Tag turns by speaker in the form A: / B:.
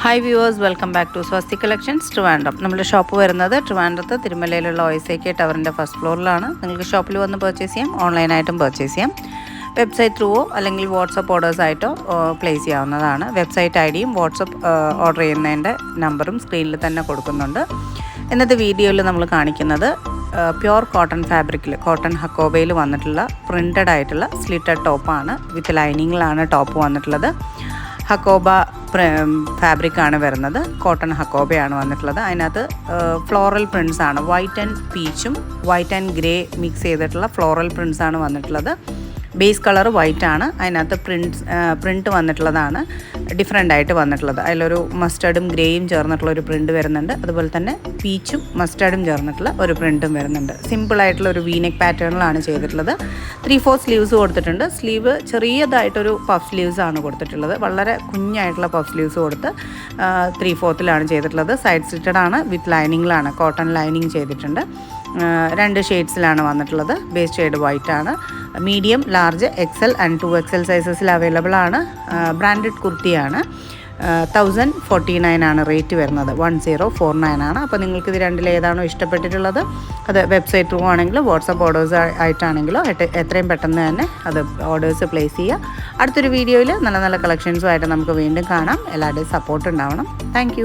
A: Hi viewers, welcome back to Swasthi collections Trivandrum. നമ്മുടെ shop വരുന്നത് ട്രിവാൻഡ്രത്ത് തിരുമലയിലുള്ള OSAK ടവറിൻ്റെ ഫസ്റ്റ് ഫ്ലോറിലാണ്. നിങ്ങൾക്ക് ഷോപ്പിൽ വന്ന് പർച്ചേസ് ചെയ്യാം, ഓൺലൈനായിട്ടും പർച്ചേസ് ചെയ്യാം. വെബ്സൈറ്റ് ത്രൂവോ അല്ലെങ്കിൽ വാട്സപ്പ് ഓർഡേഴ്സായിട്ടോ പ്ലേസ് ചെയ്യാവുന്നതാണ്. വെബ്സൈറ്റ് ഐഡിയും വാട്സപ്പ് ഓർഡർ ചെയ്യുന്നതിൻ്റെ നമ്പറും സ്ക്രീനിൽ തന്നെ കൊടുക്കുന്നുണ്ട്. ഇന്നത്തെ വീഡിയോയിൽ നമ്മൾ കാണിക്കുന്നത് പ്യുവർ കോട്ടൺ ഫാബ്രിക്കിൽ കോട്ടൺ ഹക്കോബയിൽ വന്നിട്ടുള്ള പ്രിൻറ്റഡ് ആയിട്ടുള്ള സ്ലിറ്റഡ് ടോപ്പാണ്. വിത്ത് ലൈനിങ്ങിലാണ് ടോപ്പ് വന്നിട്ടുള്ളത്. ഹക്കോബ ഫാബ്രിക്കാണ് വരുന്നത്. കോട്ടൺ ഹക്കോബയാണ് വന്നിട്ടുള്ളത്. അതിനകത്ത് ഫ്ലോറൽ പ്രിൻറ്റ്സ് ആണ്. വൈറ്റ് ആൻഡ് പീച്ചും വൈറ്റ് ആൻഡ് ഗ്രേ മിക്സ് ചെയ്തിട്ടുള്ള ഫ്ലോറൽ പ്രിൻറ്റ്സ് ആണ് വന്നിട്ടുള്ളത്. ബേസ് കളർ വൈറ്റ് ആണ്. അതിനകത്ത് പ്രിൻറ്റ് വന്നിട്ടുള്ളതാണ് ഡിഫറെൻ്റ് ആയിട്ട് വന്നിട്ടുള്ളത്. അതിലൊരു മസ്റ്റർഡും ഗ്രേയും ചേർന്നിട്ടുള്ള ഒരു പ്രിൻറ്റ് വരുന്നുണ്ട്. അതുപോലെ തന്നെ പീച്ചും മസ്റ്റർഡും ചേർന്നിട്ടുള്ള ഒരു പ്രിൻറ്റും വരുന്നുണ്ട്. സിമ്പിളായിട്ടുള്ള ഒരു വീനെക്ക് പാറ്റേണിലാണ് ചെയ്തിട്ടുള്ളത്. 3/4 സ്ലീവ്സ് കൊടുത്തിട്ടുണ്ട്. സ്ലീവ് ചെറിയതായിട്ടൊരു പഫ് സ്ലീവ്സ് ആണ് കൊടുത്തിട്ടുള്ളത്. വളരെ കുഞ്ഞായിട്ടുള്ള പഫ് സ്ലീവ്സ് കൊടുത്ത് 3/4 ചെയ്തിട്ടുള്ളത്. സൈഡ് സ്ലിറ്റഡ് ആണ്. വിത്ത് ലൈനിങ്ങിലാണ്. കോട്ടൺ ലൈനിങ് ചെയ്തിട്ടുണ്ട്. 2 ഷെയ്ഡ്സിലാണ് വന്നിട്ടുള്ളത്. ബേസ് ഷെയ്ഡ് വൈറ്റ് ആണ്. Medium, large, XL and 2XL സൈസസിൽ അവൈലബിൾ ആണ്. ബ്രാൻഡഡ് കുർത്തിയാണ്. 1049 ആണ് റേറ്റ് വരുന്നത്. 1049 ആണ്. അപ്പോൾ നിങ്ങൾക്ക് ഇത് രണ്ടിൽ ഏതാണോ ഇഷ്ടപ്പെട്ടിട്ടുള്ളത് അത് വെബ്സൈറ്റ് ത്രൂ ആണെങ്കിലോ വാട്സപ്പ് ഓർഡേഴ്സ് ആയിട്ടാണെങ്കിലോ എത്രയും പെട്ടെന്ന് തന്നെ അത് ഓർഡേഴ്സ് പ്ലേസ് ചെയ്യുക. അടുത്തൊരു വീഡിയോയിൽ നല്ല നല്ല കളക്ഷൻസുമായിട്ട് നമുക്ക് വീണ്ടും കാണാം. എല്ലാവരുടെയും സപ്പോർട്ട് ഉണ്ടാവണം. താങ്ക്